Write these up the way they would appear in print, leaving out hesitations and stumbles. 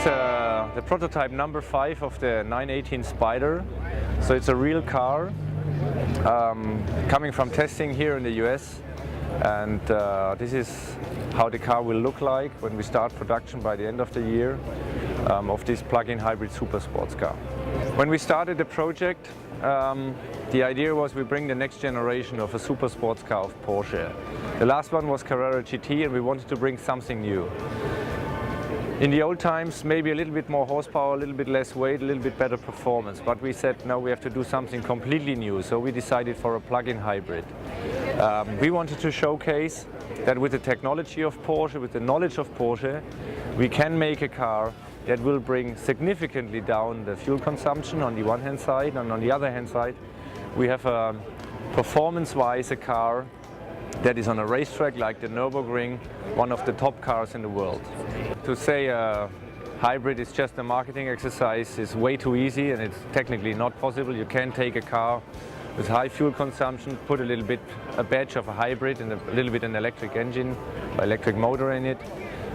the prototype number 5 of the 918 Spyder. So it's a real car coming from testing here in the US, and this is how the car will look like when we start production by the end of the year of this plug-in hybrid super sports car. When we started the project, the idea was we bring the next generation of a super sports car of Porsche. The last one was Carrera GT, and we wanted to bring something new. In the old times, maybe a little bit more horsepower, a little bit less weight, a little bit better performance. But we said, no, we have to do something completely new. So we decided for a plug-in hybrid. We wanted to showcase that with the technology of Porsche, with the knowledge of Porsche, we can make a car that will bring significantly down the fuel consumption on the one hand side, and on the other hand side, we have performance-wise a car that is on a racetrack like the Nürburgring, one of the top cars in the world. To say a hybrid is just a marketing exercise is way too easy, and it's technically not possible. You can take a car with high fuel consumption, put a badge of a hybrid and a little bit an electric engine, or electric motor in it.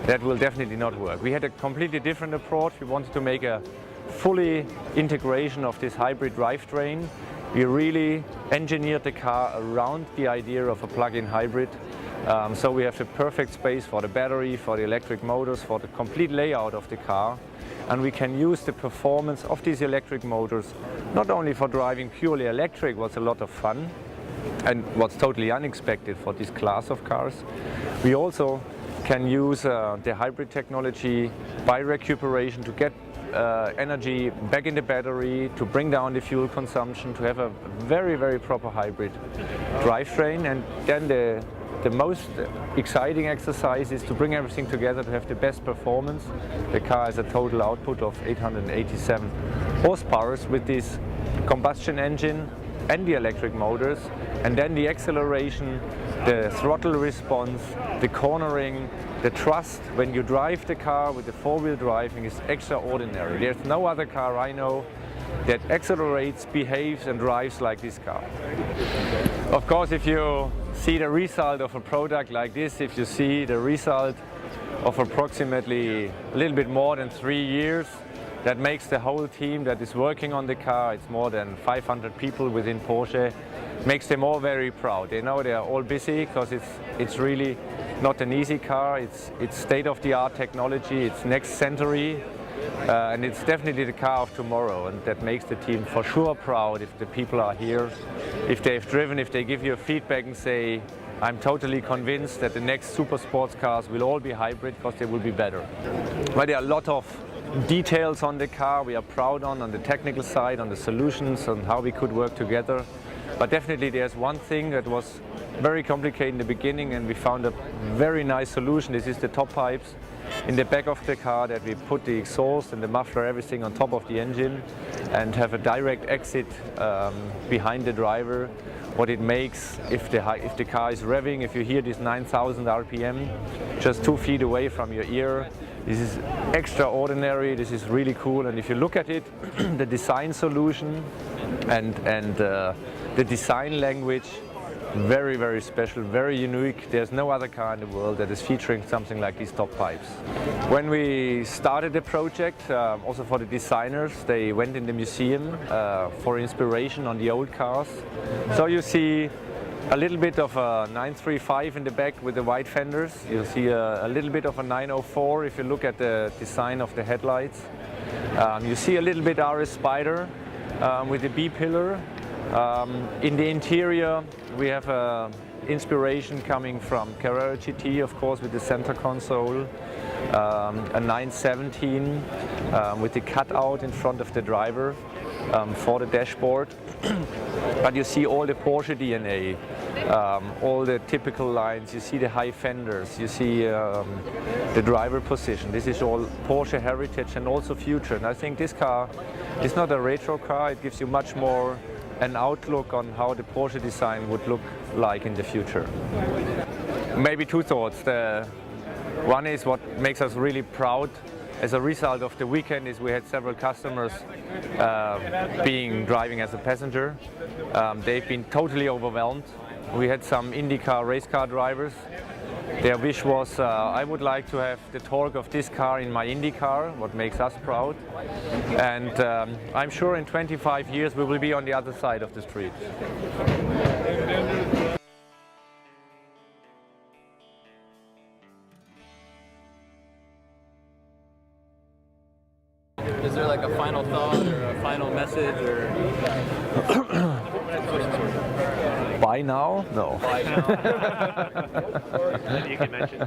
That will definitely not work. We had a completely different approach. We wanted to make a fully integration of this hybrid drivetrain. We really engineered the car around the idea of a plug-in hybrid. So we have the perfect space for the battery, for the electric motors, for the complete layout of the car. And we can use the performance of these electric motors not only for driving purely electric, was a lot of fun and what's totally unexpected for this class of cars. We also can use the hybrid technology by recuperation to get energy back in the battery, to bring down the fuel consumption, to have a very, very proper hybrid drivetrain. And then the most exciting exercise is to bring everything together to have the best performance. The car has a total output of 887 horsepower with this combustion engine and the electric motors, and then the acceleration, the throttle response, the cornering, the thrust when you drive the car with the four-wheel driving is extraordinary. There's no other car I know that accelerates, behaves and drives like this car. Of course, if you see the result of a product like this, if you see the result of approximately a little bit more than 3 years, that makes the whole team that is working on the car, it's more than 500 people within Porsche, makes them all very proud. They know they are all busy because it's really not an easy car. It's state-of-the-art technology, it's next century, and it's definitely the car of tomorrow, and that makes the team for sure proud if the people are here, if they've driven, if they give you feedback and say, I'm totally convinced that the next super sports cars will all be hybrid because they will be better. But there are a lot of details on the car we are proud on the technical side, on the solutions, on how we could work together. But definitely there's one thing that was very complicated in the beginning, and we found a very nice solution. This is the top pipes in the back of the car, that we put the exhaust and the muffler, everything on top of the engine, and have a direct exit behind the driver. What it makes if the car is revving, if you hear this 9,000 RPM just 2 feet away from your ear, this is extraordinary, this is really cool. And if you look at it, the design solution and the design language, very, very special, very unique. There's no other car in the world that is featuring something like these top pipes. When we started the project, also for the designers, they went in the museum for inspiration on the old cars. So you see a little bit of a 935 in the back with the white fenders. You see a little bit of a 904 if you look at the design of the headlights. You see a little bit RS Spyder with the B-pillar. In the interior we have inspiration coming from Carrera GT, of course, with the center console, a 917 with the cutout in front of the driver for the dashboard. But you see all the Porsche DNA, all the typical lines, you see the high fenders, you see the driver position. This is all Porsche heritage and also future. And I think this car is not a retro car, it gives you much more an outlook on how the Porsche design would look like in the future. Maybe two thoughts. One is what makes us really proud as a result of the weekend is we had several customers driving as a passenger. They've been totally overwhelmed. We had some IndyCar race car drivers Their wish was, I would like to have the torque of this car in my Indy car, what makes us proud. And I'm sure in 25 years we will be on the other side of the street. Is there like a final thought or a final message or? Buy now? No. Buy now. Maybe you can mention